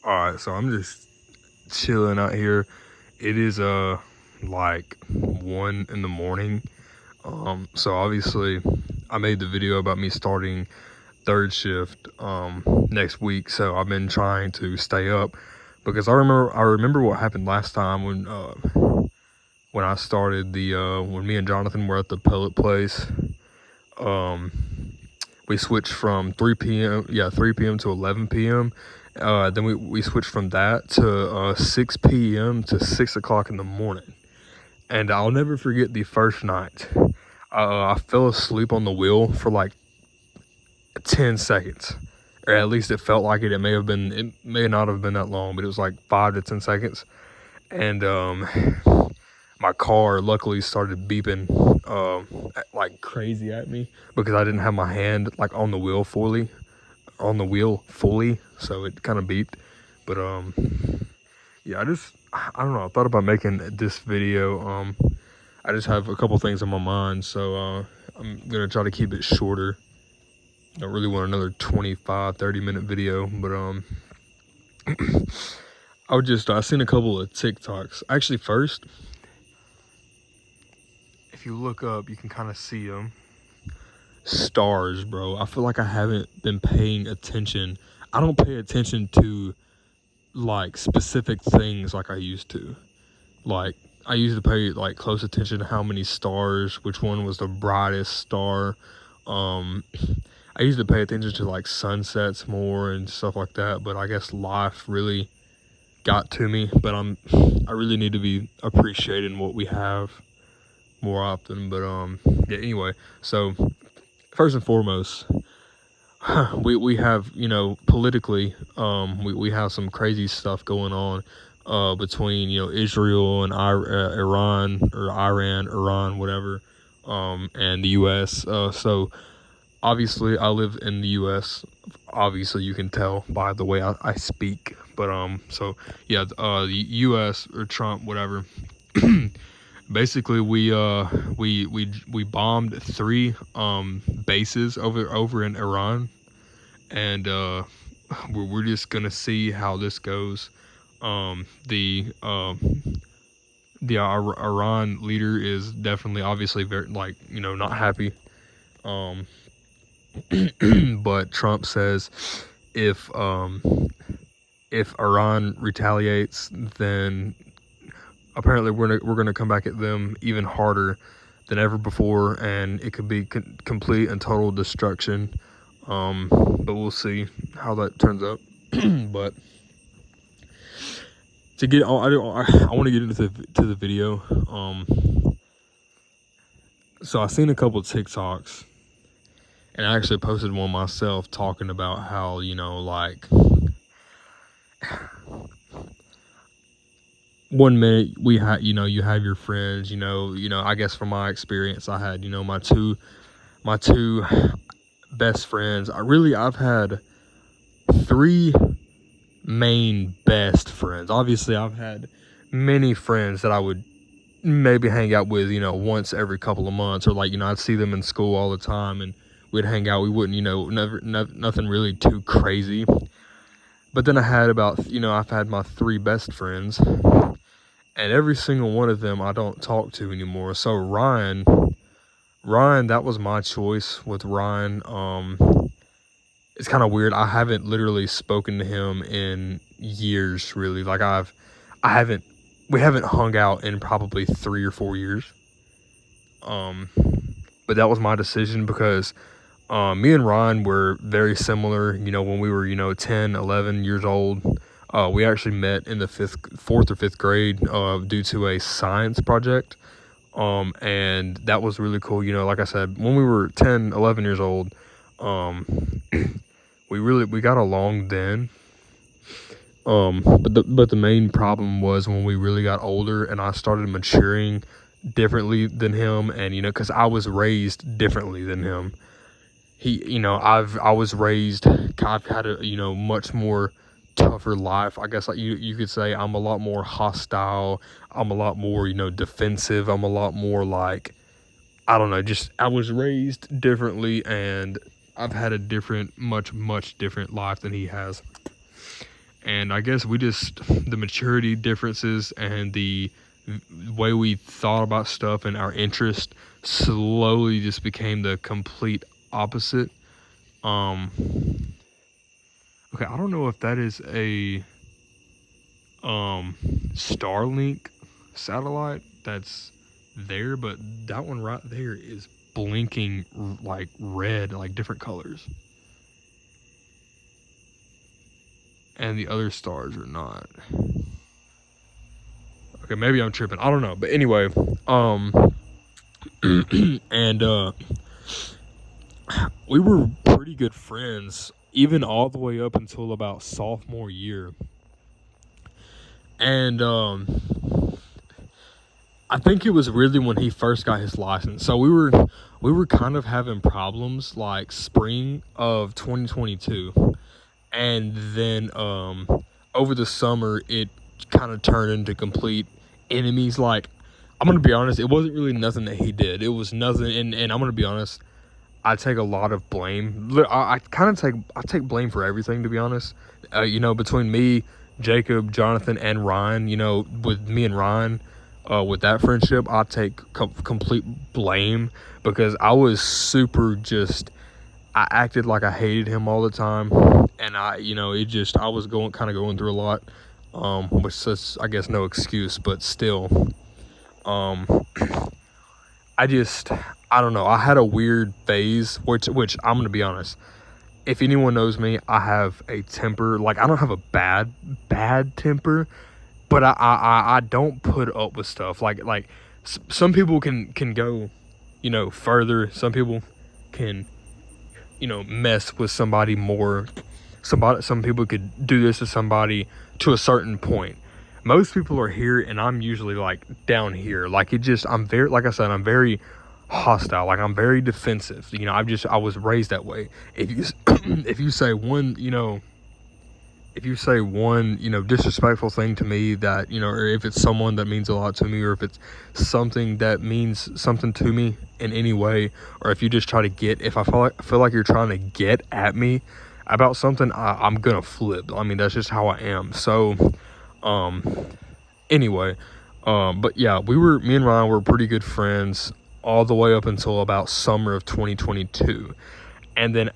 Alright, so I'm just chilling out here. It is like 1 in the morning. So obviously I made the video about me starting third shift next week. So I've been trying to stay up because I remember what happened last time when I started the when me and Jonathan were at the pellet place. Um we switched from 3 p.m. to 11 p.m. Then we switched from that to 6 p.m. to 6 o'clock in the morning. And I'll never forget the first night. I fell asleep on the wheel for like 10 seconds. Or at least it felt like it. It may not have been that long, but it was like 5 to 10 seconds. And my car luckily started beeping like crazy at me because I didn't have my hand like on the wheel fully, so it kind of beeped. But yeah, I don't know, I thought about making this video. I just have a couple things on my mind, so I'm gonna try to keep it shorter. Don't really want another 25-30 minute video, but I seen a couple of TikToks. Actually, first, if you look up, you can kind of see them. Stars, bro. I feel like I haven't been paying attention. I don't pay attention to like specific things like I used to. Like I used to pay like close attention to how many stars, which one was the brightest star. I used to pay attention to like sunsets more and stuff like that, but I guess life really got to me. But I really need to be appreciating what we have more often. But yeah, anyway, so first and foremost, we have, you know, politically, we have some crazy stuff going on between, you know, Israel and Iran, whatever, and the U.S. So obviously I live in the U.S. Obviously you can tell by the way I speak. But so yeah, the U.S. or Trump, whatever. Basically, we bombed 3 bases over in Iran, and we're just gonna see how this goes. The Iran leader is definitely, obviously, very, like, you know, not happy. But Trump says if Iran retaliates, then apparently we're gonna come back at them even harder than ever before, and it could be complete and total destruction. But we'll see how that turns out. But to get, I want to get into the video. So I seen a couple of TikToks, and I actually posted one myself talking about how, you know, like, one minute you have your friends, I guess from my experience, I had, my two best friends. I've had 3 main best friends. Obviously I've had many friends that I would maybe hang out with, once every couple of months, or like, I'd see them in school all the time and we'd hang out. We wouldn't, nothing really too crazy. But then I've had my 3 best friends, and every single one of them I don't talk to anymore. So Ryan, that was my choice with Ryan. It's kind of weird. I haven't literally spoken to him in years, really. Like we haven't hung out in probably 3 or 4 years. But that was my decision because me and Ryan were very similar, when we were, 10, 11 years old. We actually met in the 4th or 5th grade due to a science project. And that was really cool. Like I said, when we were 10, 11 years old, we got along then. But the main problem was when we really got older and I started maturing differently than him, and because I was raised differently than him. I've had a much more tougher life. I guess, like, you could say I'm a lot more hostile. I'm a lot more defensive. I'm a lot more, like, I don't know, just I was raised differently, and I've had a much different life than he has. And I guess the maturity differences and the way we thought about stuff and our interest slowly just became the complete opposite. Um, okay, I don't know if that is a Starlink satellite that's there, but that one right there is blinking like red, like different colors. And the other stars are not. Okay, maybe I'm tripping. I don't know. But anyway, and we were pretty good friends even all the way up until about sophomore year. And I think it was really when he first got his license. So we were kind of having problems like spring of 2022. And then over the summer it kind of turned into complete enemies. Like, I'm gonna be honest, it wasn't really nothing that he did. It was nothing, and I'm gonna be honest, I take a lot of blame. I take blame for everything, to be honest. Between me, Jacob, Jonathan, and Ryan, with me and Ryan, with that friendship, I take complete blame because I was I acted like I hated him all the time, and I was going through a lot, which is, I guess, no excuse, but still, I don't know. I had a weird phase, which I'm gonna be honest. If anyone knows me, I have a temper. Like, I don't have a bad temper, but I don't put up with stuff. Like some people can go, further. Some people can, mess with somebody more. Some people could do this to somebody to a certain point. Most people are here, and I'm usually like down here. Like, I'm very, like I said, I'm very hostile. Like, I'm very defensive. I was raised that way. If you if you say one, disrespectful thing to me that, or if it's someone that means a lot to me, or if it's something that means something to me in any way, or if you just try to if I feel like you're trying to get at me about something, I'm gonna flip. I mean, that's just how I am. So, anyway, but yeah, me and Ryan were pretty good friends all the way up until about summer of 2022. And then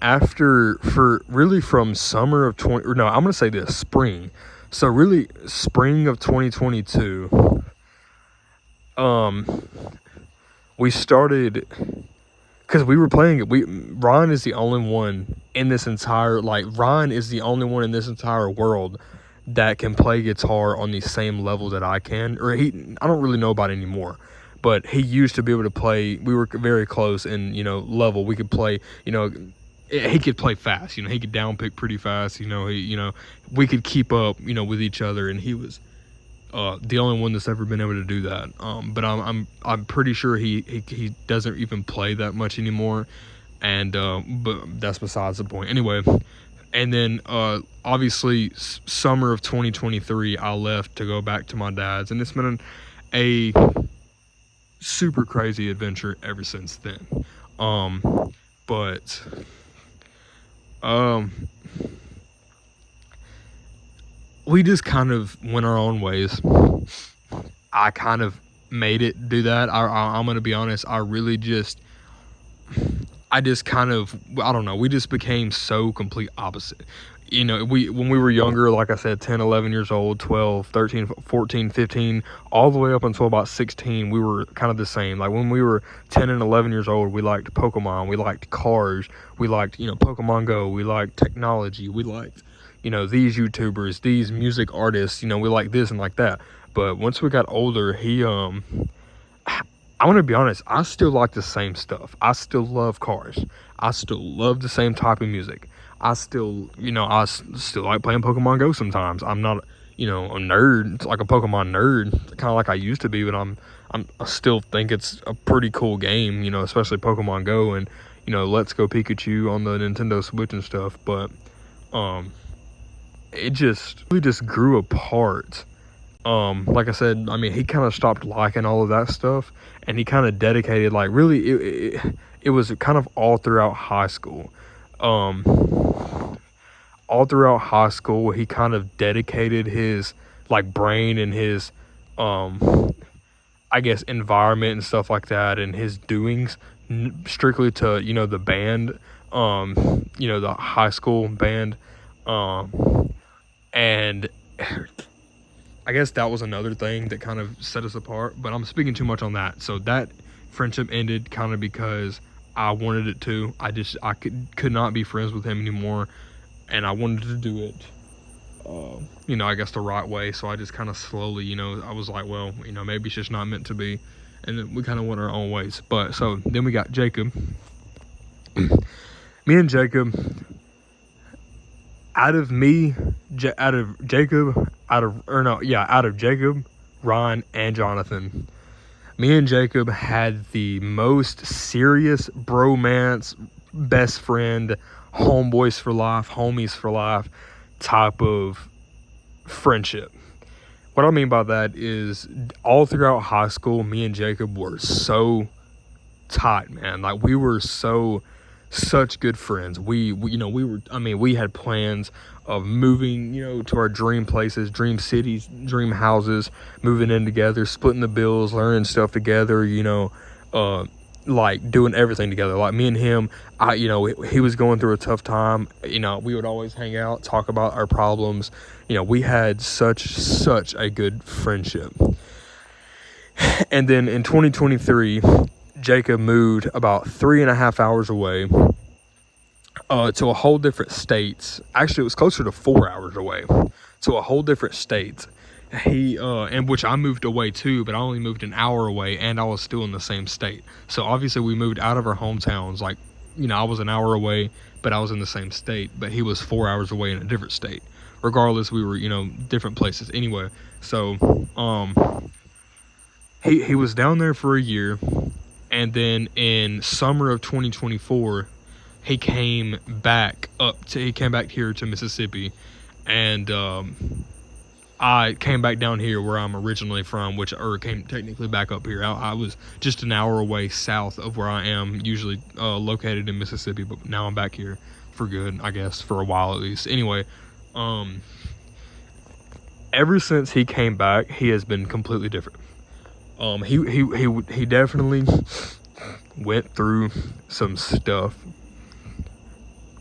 from summer of I'm going to say this, spring. So really spring of 2022, we started, because we were playing it. Ryan is the only one in this entire world that can play guitar on the same level that I can. I don't really know about it anymore, but he used to be able to play. We were very close in, level. We could play, he could play fast. He could downpick pretty fast. We could keep up, with each other, and he was the only one that's ever been able to do that. But I'm pretty sure he doesn't even play that much anymore, and but that's besides the point. Anyway, and then obviously summer of 2023, I left to go back to my dad's, and it's been a super crazy adventure ever since then. But we just kind of went our own ways. I kind of made it do that. I'm gonna be honest, I just kind of, I don't know, we just became so complete opposite. When we were younger, like I said, 10, 11 years old, 12, 13, 14, 15, all the way up until about 16, we were kind of the same. Like, when we were 10 and 11 years old, we liked Pokemon, we liked cars, we liked, Pokemon Go, we liked technology, we liked, these YouTubers, these music artists, we like this and like that. But once we got older, I'm gonna be honest, I still like the same stuff. I still love cars. I still love the same type of music. I still like playing Pokemon Go sometimes. I'm not, a nerd, like a Pokemon nerd, kind of like I used to be, but I still think it's a pretty cool game, especially Pokemon Go and, Let's Go Pikachu on the Nintendo Switch and stuff. But, we just grew apart. Like I said, I mean, he kind of stopped liking all of that stuff, and he kind of dedicated, like, really, it was kind of all throughout high school. all throughout high school, he kind of dedicated his like brain and his I guess environment and stuff like that, and his doings strictly to the band, the high school band, and I guess that was another thing that kind of set us apart. But I'm speaking too much on that. So that friendship ended kind of because I wanted it to. I could not be friends with him anymore, and I wanted to do it, I guess the right way. So I just kind of slowly, I was like, well, maybe it's just not meant to be, and then we kind of went our own ways. But so then we got Jacob. Me and Jacob, out of Jacob, Ryan, and Jonathan, me and Jacob had the most serious bromance, best friend, homeboys for life, homies for life type of friendship. What I mean by that is all throughout high school, me and Jacob were so tight, man. Like we were such good friends. We had plans of moving, to our dream places, dream cities, dream houses, moving in together, splitting the bills, learning stuff together, like doing everything together. Like me and him, he was going through a tough time. We would always hang out, talk about our problems. We had such a good friendship. And then in 2023, Jacob moved about 3.5 hours away to a whole different state. Actually, it was closer to 4 hours away, to a whole different state. And which I moved away too, but I only moved an hour away, and I was still in the same state. So obviously we moved out of our hometowns. Like, I was an hour away, but I was in the same state, but he was 4 hours away in a different state. Regardless, we were, different places. Anyway, so, he was down there for a year, and then in summer of 2024, he came back here to Mississippi, and, I came back down here where I'm originally from, came technically back up here. I was just an hour away south of where I am usually located in Mississippi, but now I'm back here for good, I guess, for a while at least. Anyway, ever since he came back, he has been completely different. He definitely went through some stuff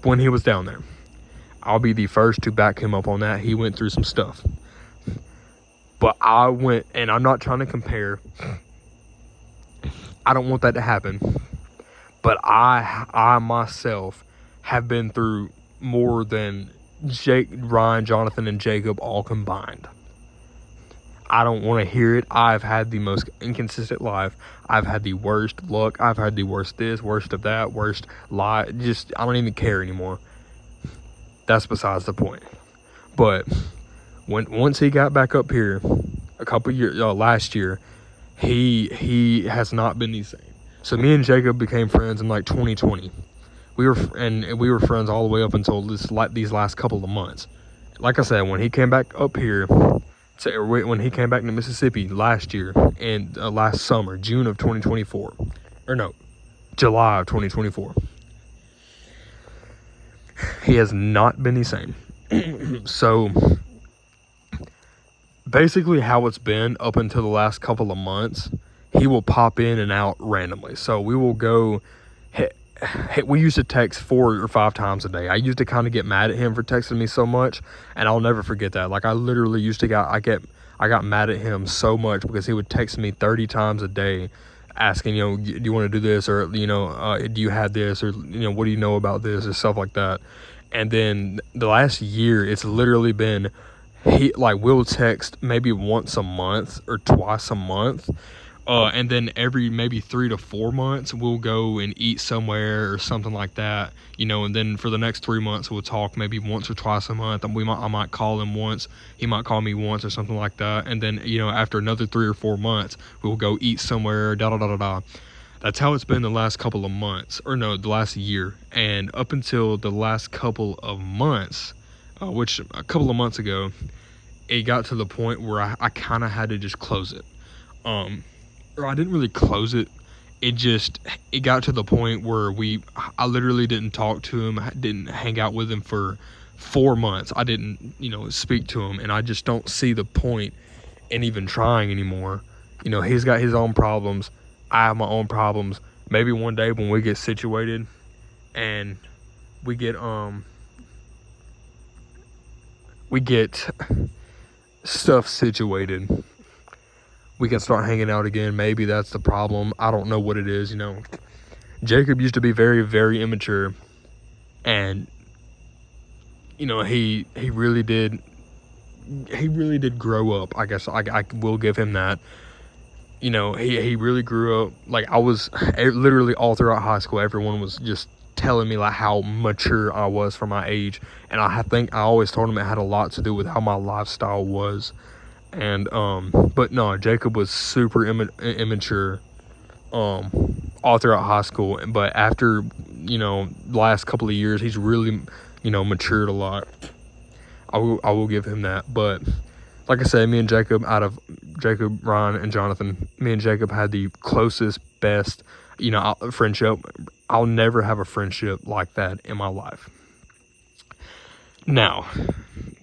when he was down there. I'll be the first to back him up on that. He went through some stuff. But I went, and I'm not trying to compare. I don't want that to happen. But I myself have been through more than Ryan, Jonathan, and Jacob all combined. I don't want to hear it. I've had the most inconsistent life. I've had the worst luck. I've had the worst this, worst of that, worst lie. Just, I don't even care anymore. That's besides the point. But once he got back up here a couple years last year, he has not been the same. So me and Jacob became friends in like 2020. We were friends all the way up until these last couple of months. Like I said, when he came back up here, when he came back to Mississippi last year and last summer, June of 2024, or no, July of 2024, he has not been the same. So basically how it's been up until the last couple of months, he will pop in and out randomly. So we will go, we used to text 4 or 5 times a day. I used to kind of get mad at him for texting me so much, and I'll never forget that. Like I literally used to I got mad at him so much because he would text me 30 times a day asking, do you want to do this, or do you have this, or what do you know about this, or stuff like that. And then the last year, it's literally been, we'll text maybe once a month or twice a month. And then every maybe 3 to 4 months, we'll go and eat somewhere or something like that, and then for the next 3 months, we'll talk maybe once or twice a month. And I might call him once, he might call me once or something like that. And then, after another 3 or 4 months, we'll go eat somewhere, That's how it's been the last couple of months, or no, the last year. And up until the last couple of months, which a couple of months ago, it got to the point where I kind of had to just close it. Or I didn't really close it. It got to the point where I literally didn't talk to him, didn't hang out with him for 4 months I didn't, speak to him, and I just don't see the point in even trying anymore. He's got his own problems. I have my own problems. Maybe one day when we get situated and we get stuff situated, we can start hanging out again. Maybe that's the problem. I don't know what it is. Jacob used to be very, very immature, and he really did grow up. I guess I will give him that. He really grew up. Like, I was literally all throughout high school, everyone was just telling me like how mature I was for my age, and I think I always told him it had a lot to do with how my lifestyle was. And but no, Jacob was super immature all throughout high school, but after last couple of years, he's really matured a lot. I will give him that. But like I said, me and Jacob, out of Jacob, Ryan, and Jonathan, me and Jacob had the closest, best friendship. I'll never have a friendship like that in my life. Now,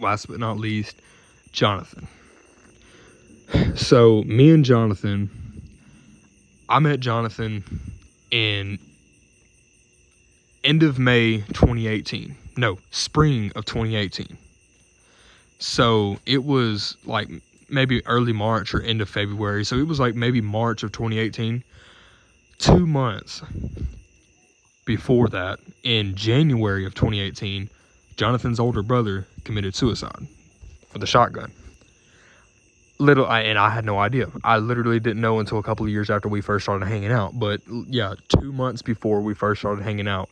last but not least, Jonathan. So me and Jonathan, I met Jonathan in end of May 2018. No, spring of 2018. So it was like maybe early March or end of February. So it was like maybe March of 2018. 2 months before that, in January of 2018, Jonathan's older brother committed suicide with a shotgun. And I had no idea. I literally didn't know until a couple of years after we first started hanging out. But yeah, 2 months before we first started hanging out,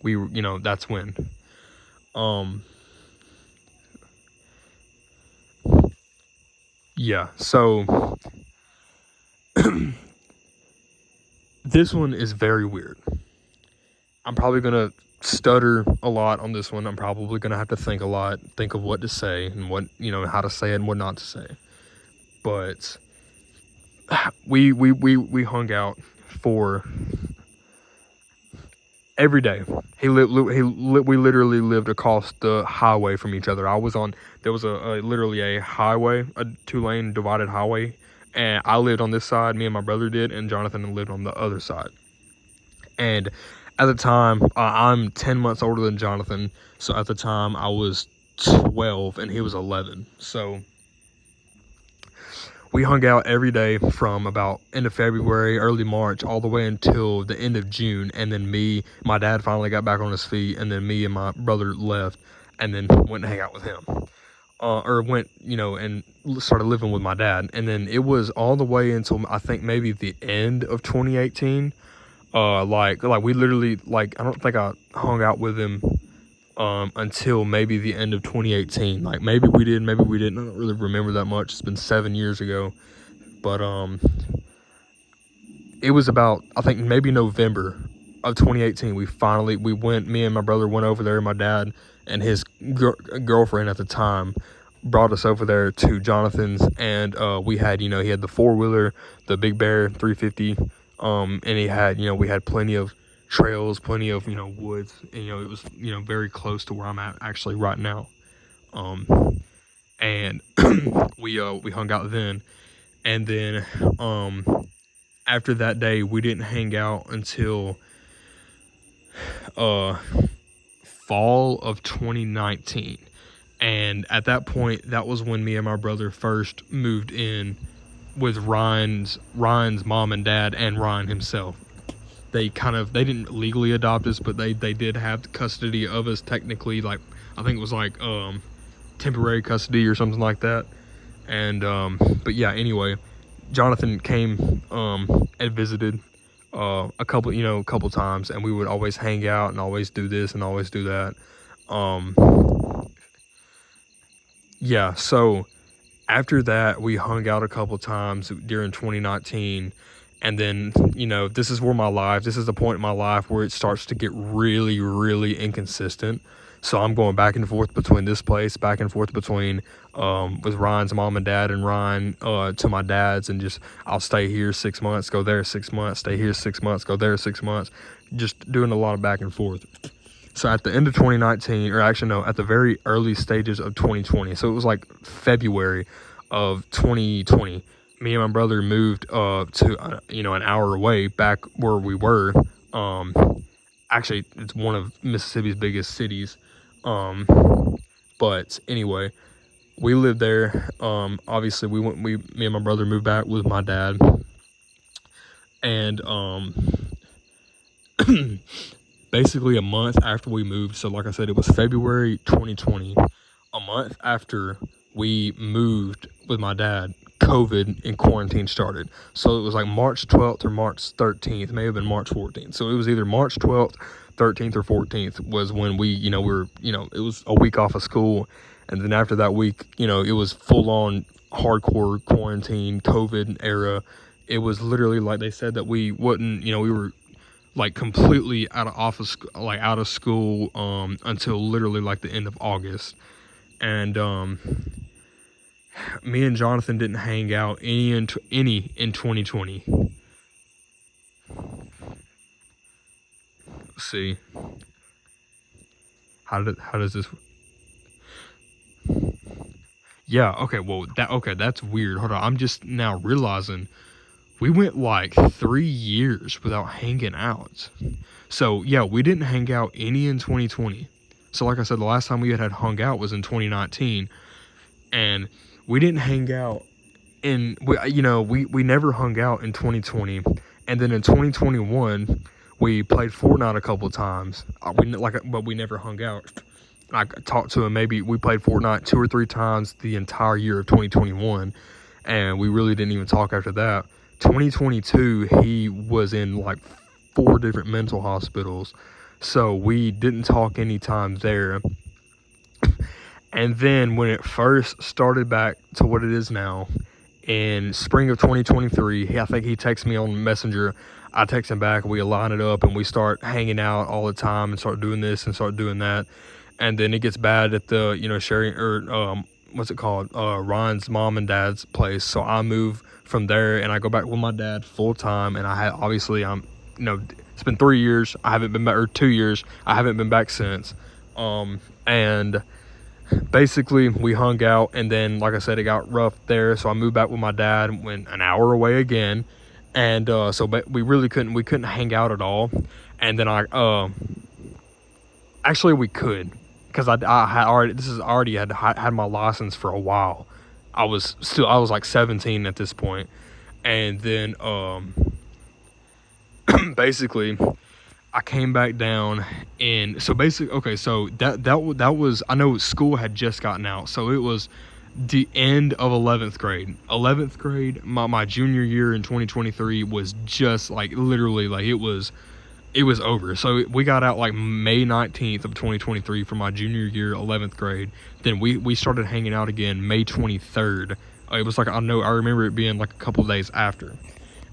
we were, that's when. Yeah, so this one is very weird. I'm probably gonna stutter a lot on this one. I'm probably gonna have to think a lot, think of what to say and what, how to say it and what not to say. But we hung out for every day. We literally lived across the highway from each other. There was literally a highway, a 2-lane divided highway, and I lived on this side, me and my brother did, and Jonathan lived on the other side. And at the time, I'm 10 months older than Jonathan, so at the time I was 12 and he was 11. So we hung out every day from about end of February, early March, all the way until the end of June. And then my dad finally got back on his feet, and then me and my brother left and then went and hang out with him. And started living with my dad. And then it was all the way until I think maybe the end of 2018. Like we literally, like, I don't think I hung out with him until maybe the end of 2018. Like, maybe we did, maybe we didn't. I don't really remember that much. It's been 7 years ago. But it was about, I think, maybe November of 2018. Me and my brother went over there. My dad and his girlfriend at the time brought us over there to Jonathan's, and we had, he had the 4-wheeler, the Big Bear 350, and he had, we had plenty of trails, plenty of, woods, and, it was, very close to where I'm at actually right now. And we hung out then, and then after that day, we didn't hang out until fall of 2019. And at that point, that was when me and my brother first moved in with Ryan's mom and dad and Ryan himself. They didn't legally adopt us, but they did have custody of us technically. Like, I think it was like temporary custody or something like that. And but yeah, anyway, Jonathan came and visited a couple times, and we would always hang out and always do this and always do that. Yeah, so after that, we hung out a couple times during 2019. And then, this is the point in my life where it starts to get really, really inconsistent. So I'm going back and forth between this place, back and forth between with Ryan's mom and dad, and Ryan to my dad's, and just, I'll stay here 6 months, go there 6 months, stay here 6 months, go there 6 months, just doing a lot of back and forth. So at the end of 2019, or actually no, at the very early stages of 2020, so it was like February of 2020, me and my brother moved to an hour away back where we were. Actually, it's one of Mississippi's biggest cities. Um, but anyway, we lived there. Obviously, me and my brother moved back with my dad, and basically a month after we moved. So, like I said, it was February 2020. A month after we moved with my dad, COVID and quarantine started. So it was like March 12th or March 13th, may have been March 14th. So it was either March 12th, 13th, or 14th was when it was a week off of school. And then after that week, it was full on hardcore quarantine, COVID era. It was literally like they said that we wouldn't, we were like completely out of school until literally like the end of August. And me and Jonathan didn't hang out any in 2020. Let's see. How does this? Yeah, okay, well that's weird. Hold on. I'm just now realizing we went like 3 years without hanging out. So, yeah, we didn't hang out any in 2020. So, like I said, the last time we had hung out was in 2019. And we didn't hang out we never hung out in 2020. And then in 2021, we played Fortnite a couple of times. But we never hung out. I talked to him, maybe we played Fortnite 2 or 3 times the entire year of 2021. And we really didn't even talk after that. 2022, he was in like 4 different mental hospitals, so we didn't talk any time there. And then when it first started back to what it is now, in spring of 2023, I think he texted me on Messenger. I text him back, we align it up, and we start hanging out all the time and start doing this and start doing that. And then it gets bad at the, sharing, or what's it called, Ryan's mom and dad's place. So I move from there and I go back with my dad full time. And it's been 3 years. I haven't been back, or 2 years. I haven't been back since. And basically we hung out, and then, like I said, it got rough there. So I moved back with my dad and went an hour away again. And, but we couldn't hang out at all. And then actually we could. Because I had already had my license for a while. I was like 17 at this point. And then basically I came back down, and so basically, okay, so that was, I know school had just gotten out, so it was the end of 11th grade. 11th grade, my junior year in 2023 was just like literally like it was over. So we got out like May 19th of 2023 for my junior year, 11th grade. Then we started hanging out again May 23rd. It was like, I remember it being like a couple of days after.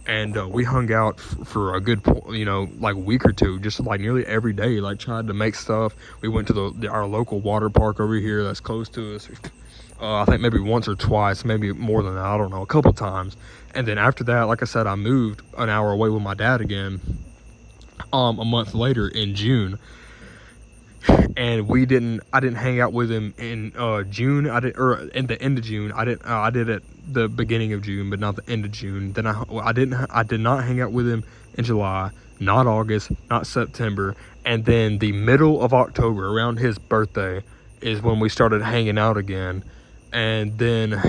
And we hung out for a good, like a week or two, just like nearly every day, like tried to make stuff. We went to our local water park over here that's close to us. I think maybe once or twice, maybe more than that, I don't know, a couple times. And then after that, like I said, I moved an hour away with my dad again. A month later in June, and I didn't hang out with him in June. In the end of June. I did at the beginning of June, but not the end of June. Then I did not hang out with him in July, not August, not September. And then the middle of October, around his birthday, is when we started hanging out again. And then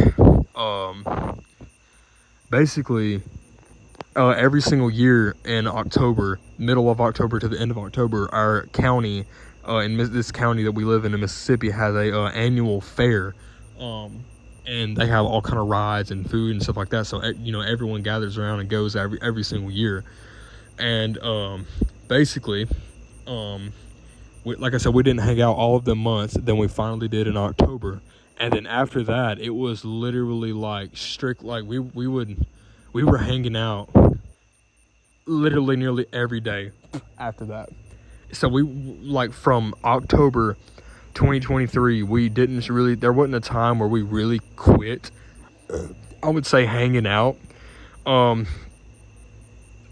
basically every single year in October, middle of October to the end of October, our county, in this county that we live in Mississippi, has a annual fair, and they have all kind of rides and food and stuff like that. So everyone gathers around and goes every single year. And basically, like I said, we didn't hang out all of the months. Then we finally did in October, and then after that, it was literally like strict. Like we were hanging out literally nearly every day after that. So we, like, from October 2023, there wasn't a time where we really quit, I would say, hanging out.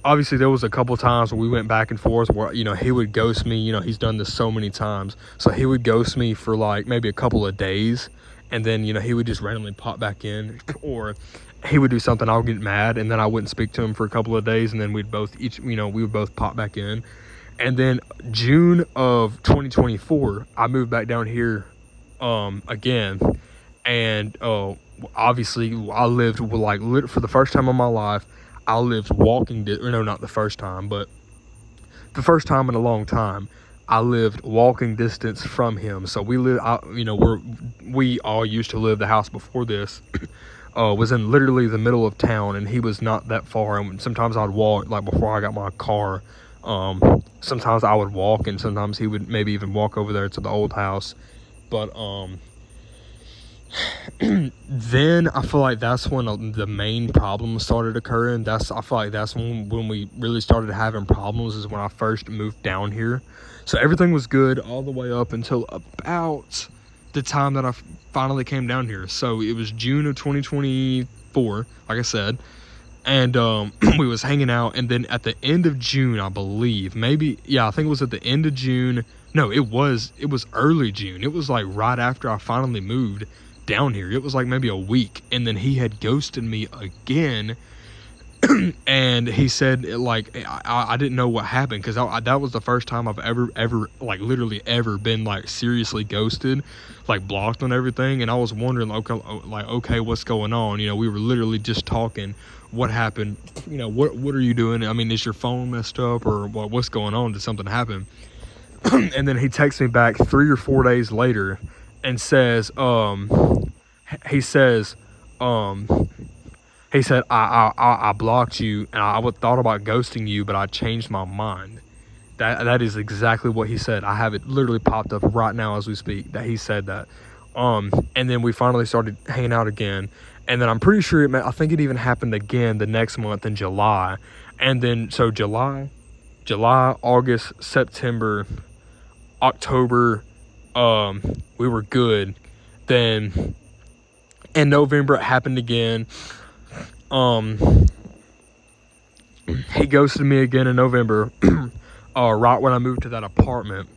obviously there was a couple times where we went back and forth where, you know, he would ghost me. You know, he's done this so many times. So he would ghost me for like maybe a couple of days, and then, you know, he would just randomly pop back in, or he would do something, I would get mad, and then I wouldn't speak to him for a couple of days, and then we would both pop back in. And then June of 2024, I moved back down here again, and obviously I lived with for the first time in my life, I lived no, not the first time, but the first time in a long time, I lived walking distance from him. So we all used to live, the house before this was in literally the middle of town, and he was not that far. And sometimes I'd walk, like before I got my car. Sometimes I would walk, and sometimes he would maybe even walk over there to the old house. But then I feel like that's when the main problems started occurring. I feel like that's when we really started having problems, is when I first moved down here. So everything was good all the way up until about the time that I finally came down here. So it was June of 2024, like I said, and we was hanging out, and then at the end of June, I believe, I think it was at the end of June. No, it was early June. It was like right after I finally moved down here. It was like maybe a week, and then he had ghosted me again. And he said, like, I didn't know what happened, because that was the first time I've ever like literally ever been like seriously ghosted, like blocked on everything. And I was wondering, okay, what's going on? You know, we were literally just talking. What happened? You know, what are you doing? I mean, is your phone messed up, or what's going on? Did something happen? And then he texts me back 3 or 4 days later and says, he said, I blocked you, and I thought about ghosting you, but I changed my mind. That is exactly what he said. I have it literally popped up right now as we speak, that he said that. And then we finally started hanging out again. And then I'm pretty sure I think it even happened again the next month in July. And then, so July, August, September, October, we were good. Then in November, it happened again. He ghosted me again in November, right when I moved to that apartment.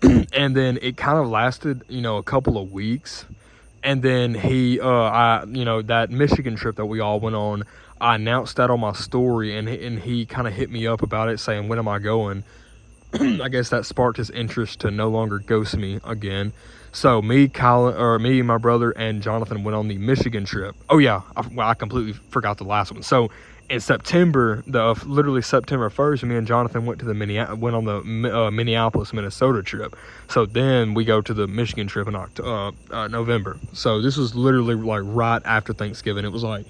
And then it kind of lasted, a couple of weeks. And then that Michigan trip that we all went on, I announced that on my story, and he kind of hit me up about it, saying, when am I going? I guess that sparked his interest to no longer ghost me again. So me, my brother, and Jonathan went on the Michigan trip. Oh yeah, I completely forgot the last one. So in September, literally September 1st, me and Jonathan went on the Minneapolis, Minnesota trip. So then we go to the Michigan trip in November. So this was literally like right after Thanksgiving. It was like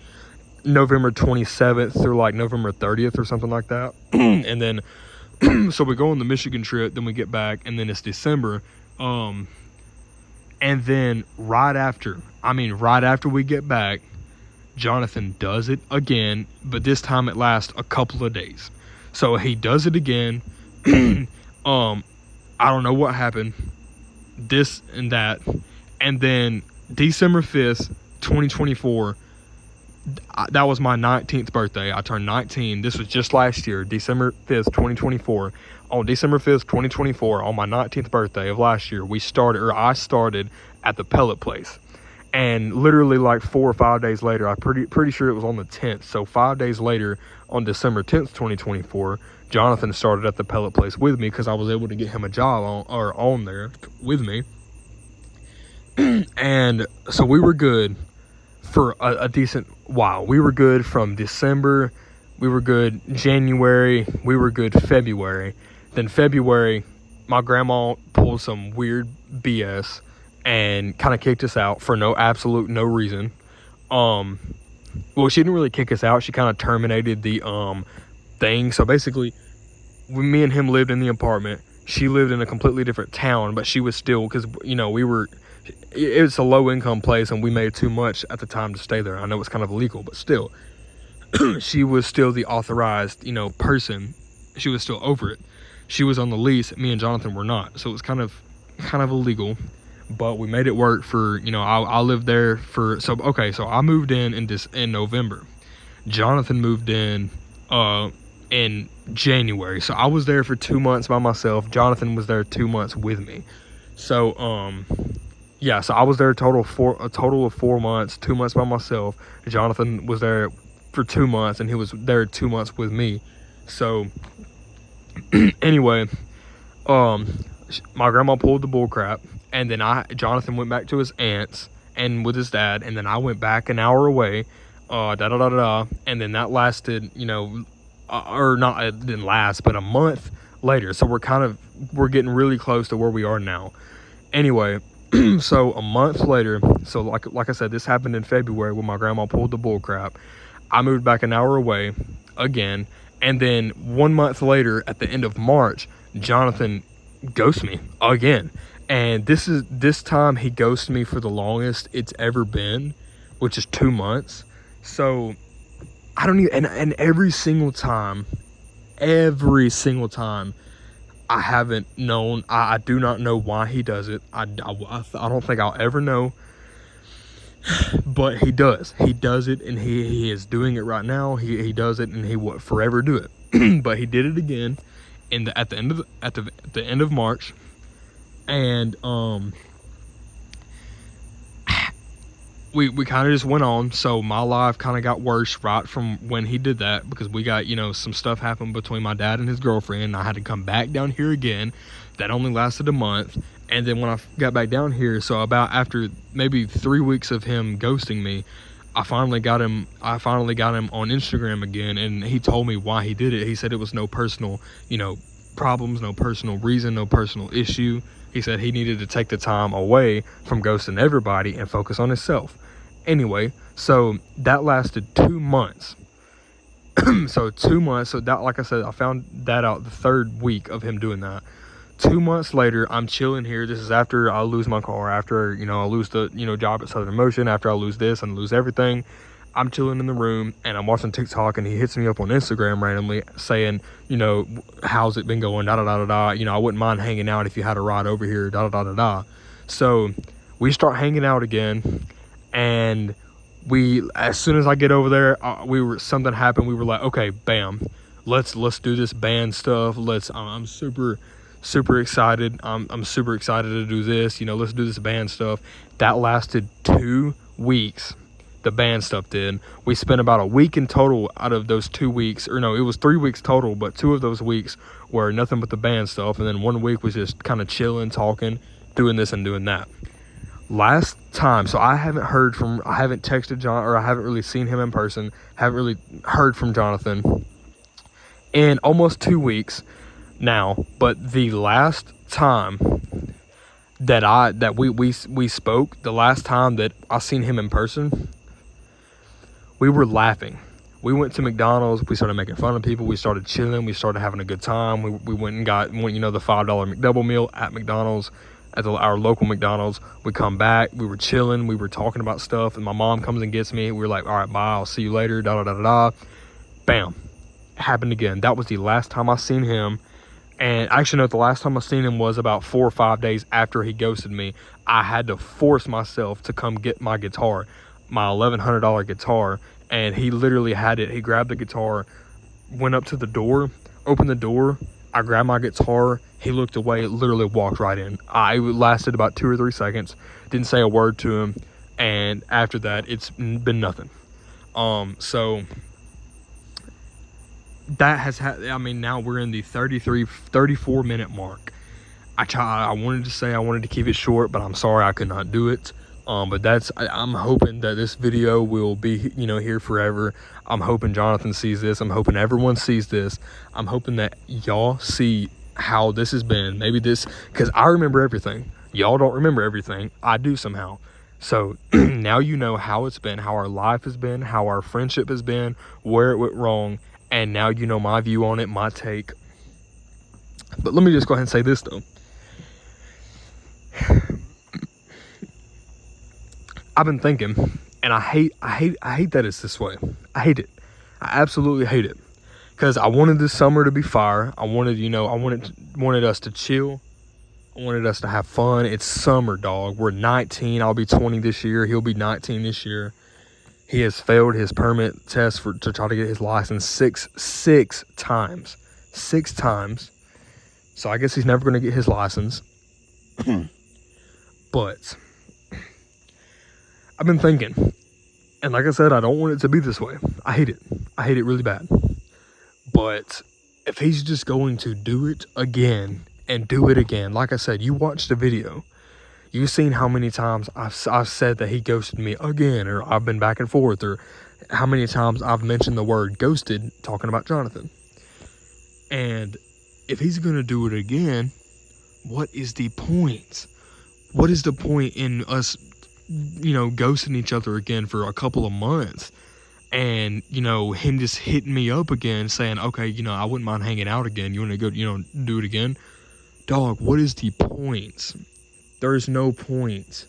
November 27th through like November 30th or something like that. And then, so we go on the Michigan trip, then we get back, and then it's December. And then right after we get back, Jonathan does it again, but this time it lasts a couple of days. So he does it again. I don't know what happened, this and that. And then December 5th, 2024, that was my 19th birthday. I turned 19. This was just last year, December 5th, 2024. On December 5th, 2024, on my 19th birthday of last year, I started at the pellet place. And literally like 4 or 5 days later, I'm pretty sure it was on the 10th. So 5 days later, on December 10th, 2024, Jonathan started at the pellet place with me, because I was able to get him a job on there with me. And so we were good for a decent while. We were good from December. We were good January. We were good February. Then February, my grandma pulled some weird BS and kind of kicked us out for no reason. Well, she didn't really kick us out. She kind of terminated the thing. So basically, when me and him lived in the apartment, she lived in a completely different town, but she was still, because it's a low income place, and we made too much at the time to stay there. I know it's kind of illegal, but still, she was still the authorized person. She was still over it. She was on the lease. Me and Jonathan were not, so it was kind of illegal. But we made it work for, I lived there for, so I moved in November. Jonathan moved in in January. So I was there for 2 months by myself. Jonathan was there 2 months with me. So yeah, so I was there a total of 4 months, 2 months by myself. Jonathan was there for 2 months, and he was there 2 months with me. So anyway, my grandma pulled the bull crap, and then Jonathan went back to his aunt's and with his dad, and then I went back an hour away, and then that lasted, or not, it didn't last, but a month later. So we're getting really close to where we are now. Anyway, so a month later, so like I said, this happened in February when my grandma pulled the bull crap. I moved back an hour away again, and then 1 month later, at the end of March, Jonathan ghosted me again. And this time he ghosted me for the longest it's ever been, which is 2 months. So I don't even, and every single time I haven't known, I do not know why he does it. I don't think I'll ever know, but he does it, and he is doing it right now. He does it, and he will forever do it. But he did it again at the end of March. And we kind of just went on. So my life kind of got worse right from when he did that, because we got, some stuff happened between my dad and his girlfriend, and I had to come back down here again. That only lasted a month. And then when I got back down here, so about after maybe 3 weeks of him ghosting me, I finally got him on Instagram again, and he told me why he did it. He said it was no personal, problems, no personal reason, no personal issue. He said he needed to take the time away from ghosting everybody and focus on himself. Anyway, so that lasted 2 months. So 2 months. So that, like I said, I found that out the 3rd week of him doing that. 2 months later, I'm chilling here. This is after I lose my car, after, I lose the, job at Southern Motion, after I lose this and lose everything. I'm chilling in the room, and I'm watching TikTok, and he hits me up on Instagram randomly saying, how's it been going, da-da-da-da-da. I wouldn't mind hanging out if you had a ride over here, da-da-da-da-da. So we start hanging out again, and as soon as I get over there, something happened. We were like, okay, bam, let's do this band stuff. I'm super excited. I'm super excited to do this. Let's do this band stuff. That lasted 2 weeks. The band stuff did. We spent about a week in total out of those 2 weeks, or no, it was 3 weeks total, but 2 of those weeks were nothing but the band stuff, and then 1 week was just kind of chilling, talking, doing this and doing that. Last time, so I haven't texted John, or I haven't really seen him in person, haven't really heard from Jonathan in almost 2 weeks now. But the last time that we spoke, the last time that I seen him in person, we were laughing. We went to McDonald's. We started making fun of people. We started chilling. We started having a good time. We went and got, the $5 McDouble meal at McDonald's, at our local McDonald's. We come back. We were chilling. We were talking about stuff. And my mom comes and gets me. We were like, all right, bye. I'll see you later. Da-da-da-da-da. Bam. It happened again. That was the last time I seen him. And actually, no, the last time I seen him was about 4 or 5 days after he ghosted me. I had to force myself to come get my guitar, my $1,100 guitar, and he literally had it. He grabbed the guitar, went up to the door, opened the door. I grabbed my guitar. He looked away, literally walked right in. It lasted about 2 or 3 seconds. Didn't say a word to him. And after that, it's been nothing. So that has now we're in the 34 minute mark. I wanted to keep it short, but I'm sorry I could not do it. But I'm hoping that this video will be, here forever. I'm hoping Jonathan sees this. I'm hoping everyone sees this. I'm hoping that y'all see how this has been. Maybe because I remember everything. Y'all don't remember everything. I do somehow. So now you know how it's been, how our life has been, how our friendship has been, where it went wrong. And now you know my view on it, my take. But let me just go ahead and say this, though. I've been thinking, and I hate that it's this way. I hate it. I absolutely hate it. Because I wanted this summer to be fire. I wanted us to chill. I wanted us to have fun. It's summer, dog. We're 19. I'll be 20 this year. He'll be 19 this year. He has failed his permit test to try to get his license six times. 6 times. So I guess he's never going to get his license. But I've been thinking, and like I said, I don't want it to be this way. I hate it. I hate it really bad. But if he's just going to do it again and do it again, like I said, you watched the video. You've seen how many times I've said that he ghosted me again, or I've been back and forth, or how many times I've mentioned the word ghosted talking about Jonathan. And if he's going to do it again, what is the point? What is the point in us, ghosting each other again for a couple of months? And, him just hitting me up again saying, okay, I wouldn't mind hanging out again. You want to go, do it again? Dog, what is the point? There is no point.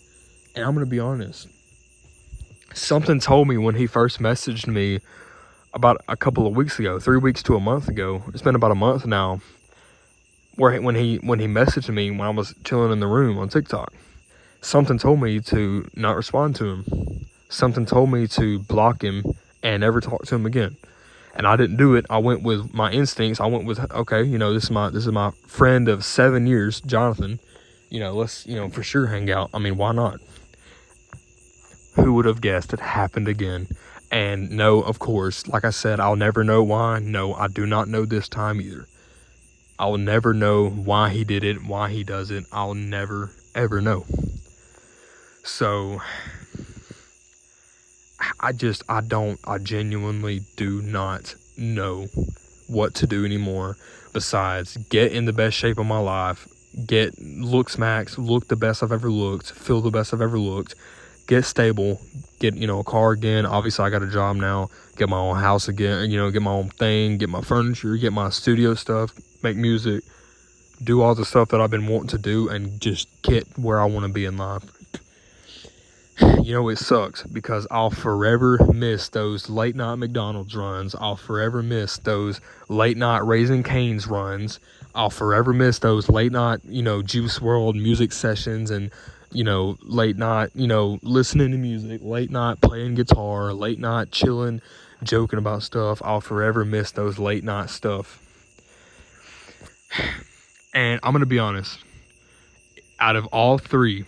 And I'm going to be honest. Something told me when he first messaged me about a couple of weeks ago, 3 weeks to a month ago. It's been about a month now. When he messaged me when I was chilling in the room on TikTok. Something told me to not respond to him. Something told me to block him and never talk to him again. And I didn't do it. I went with my instincts. I went with, okay, this is my friend of 7 years, Jonathan. Let's, for sure hang out. I mean, why not? Who would have guessed it happened again? And no, of course, like I said, I'll never know why. No, I do not know this time either. I will never know why he did it, why he does it. I'll never, ever know. So, I genuinely do not know what to do anymore besides get in the best shape of my life, look the best I've ever looked, feel the best I've ever looked, get stable, get, a car again. Obviously, I got a job now, get my own house again, get my own thing, get my furniture, get my studio stuff, make music, do all the stuff that I've been wanting to do, and just get where I want to be in life. It sucks because I'll forever miss those late night McDonald's runs. I'll forever miss those late night Raising Cane's runs. I'll forever miss those late night, Juice WRLD music sessions and, late night, listening to music, late night playing guitar, late night chilling, joking about stuff. I'll forever miss those late night stuff. And I'm going to be honest, out of all three,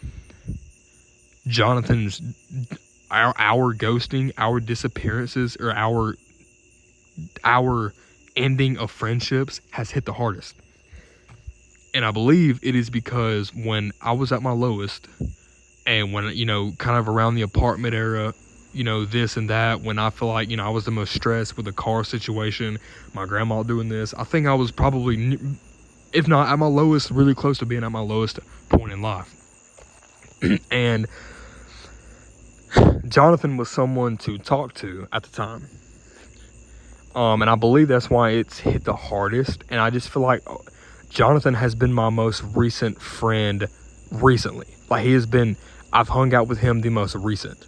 Jonathan's, our ghosting, our disappearances, or our ending of friendships has hit the hardest. And I believe it is because when I was at my lowest, and when, kind of around the apartment era, this and that, when I feel like, I was the most stressed with the car situation, my grandma doing this, I think I was probably, if not at my lowest, really close to being at my lowest point in life. And Jonathan was someone to talk to at the time. And I believe that's why it's hit the hardest. And I just feel like Jonathan has been my most recent friend recently. Like I've hung out with him the most recent.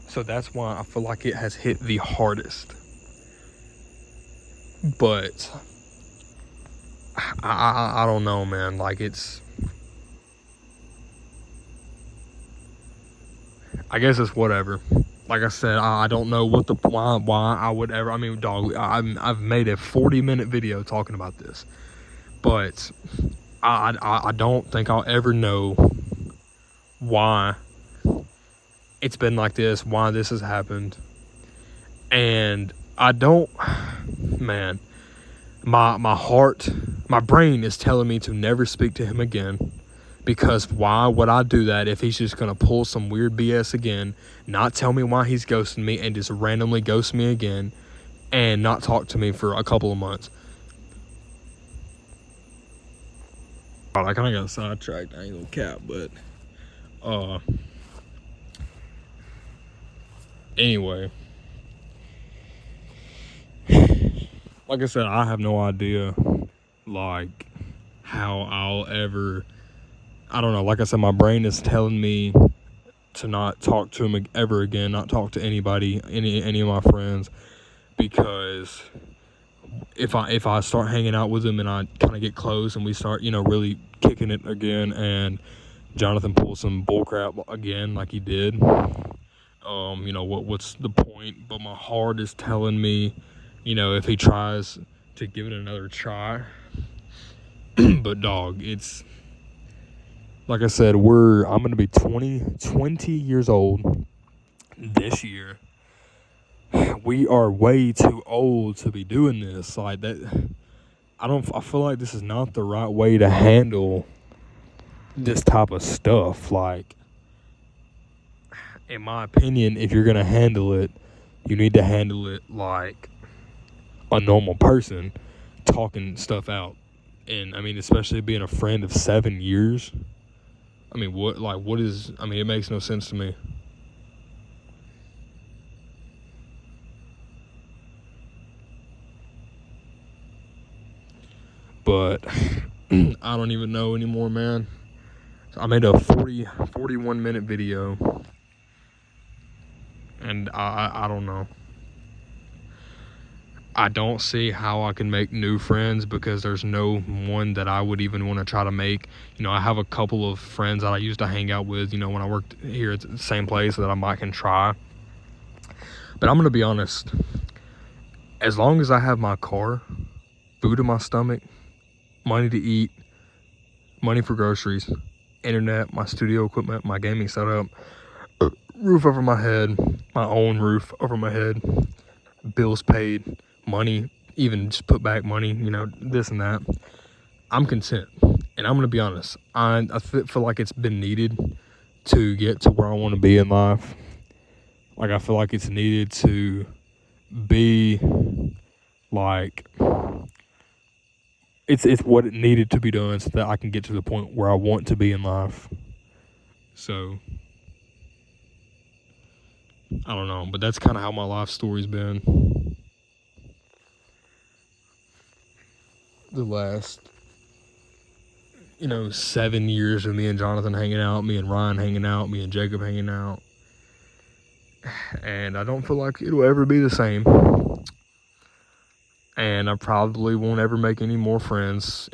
So that's why I feel like it has hit the hardest. But I don't know, man. Like I guess it's whatever. Like I said, I don't know why I would ever. I mean, dog, I've made a 40-minute video talking about this, but I don't think I'll ever know why it's been like this, why this has happened, and I don't. Man, my heart, my brain is telling me to never speak to him again. Because why would I do that if he's just going to pull some weird BS again, not tell me why he's ghosting me, and just randomly ghost me again, and not talk to me for a couple of months? I kind of got sidetracked, I ain't gonna cap, but, anyway. Like I said, I have no idea, like, how I'll ever... I don't know, like I said, my brain is telling me to not talk to him ever again, not talk to anybody, any of my friends, because if I start hanging out with him and I kind of get close and we start, really kicking it again, and Jonathan pulls some bullcrap again like he did, You know, what's the point? But my heart is telling me, you know, if he tries to give it another try. But dog, it's like I said, I'm gonna be 20 years old this year. We are way too old to be doing this. Like that, I feel like this is not the right way to handle this type of stuff. Like, in my opinion, if you're gonna handle it, you need to handle it like a normal person, talking stuff out. And I mean, especially being a friend of 7 years. I mean, it makes no sense to me. But I don't even know anymore, man. So I made a 41 minute video, and I don't know. I don't see how I can make new friends because there's no one that I would even want to try to make. You know, I have a couple of friends that I used to hang out with, you know, when I worked here at the same place that I might can try. But I'm going to be honest. As long as I have my car, food in my stomach, money to eat, money for groceries, internet, my studio equipment, my gaming setup, roof over my head, my own roof over my head, bills paid, money, even just put back money, you know, this and that, I'm content. And I'm going to be honest, I feel like it's been needed to get to where I want to be in life. Like, I feel like it's needed to be like, it's what it needed to be done so that I can get to the point where I want to be in life. So I don't know, but that's kind of how my life story's been. The last, 7 years of me and Jonathan hanging out, me and Ryan hanging out, me and Jacob hanging out. And I don't feel like it'll ever be the same. And I probably won't ever make any more friends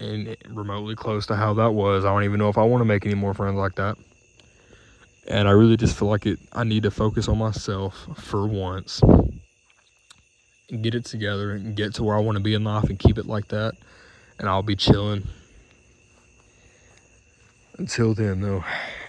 remotely close to how that was. I don't even know if I want to make any more friends like that. And I really just feel like I need to focus on myself for once. And get it together and get to where I want to be in life and keep it like that. And I'll be chilling. Until then, though.